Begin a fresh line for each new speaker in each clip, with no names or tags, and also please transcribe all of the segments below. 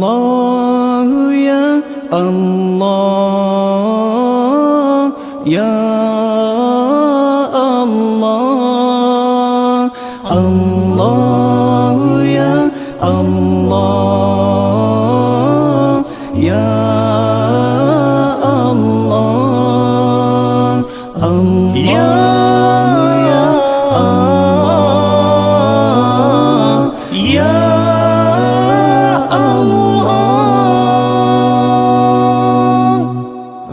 Allah ya Allah ya Allah, Allah ya Allah ya Allah, Allah ya Allah ya Allah.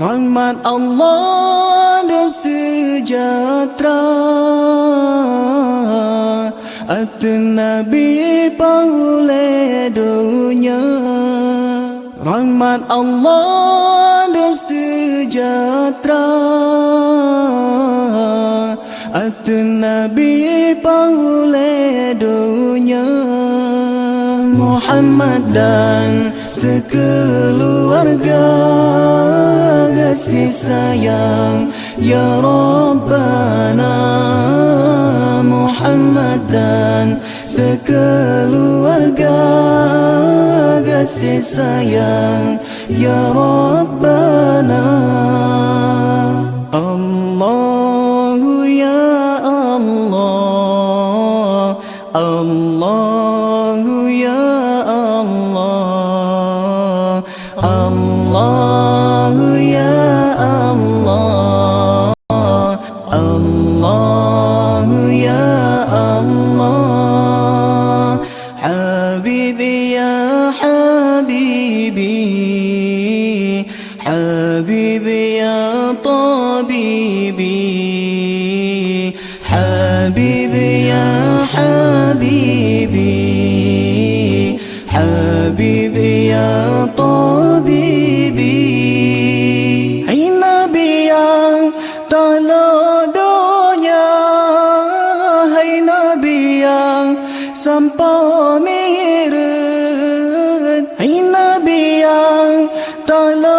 Rahmat Allah dan sejahtera atas Nabi paulai dunia. Rahmat Allah dan sejahtera atas Nabi paulai dunia. Muhammad dan sekeluarga kasih sayang ya Rabbana. Muhammad dan sekeluarga kasih sayang ya Rabbana. Allahu ya Allah, Allahu ya Allah, Allahu ya Allah, Allahu ya Allah. Habibi ya Habibi, Habibi ya Tabibi, Habibi ya Habibi, Habibi ya Tabibi. Hai Nabi yang tolong dunia, hai Nabi yang sampai mirat, hai Nabi yang tolong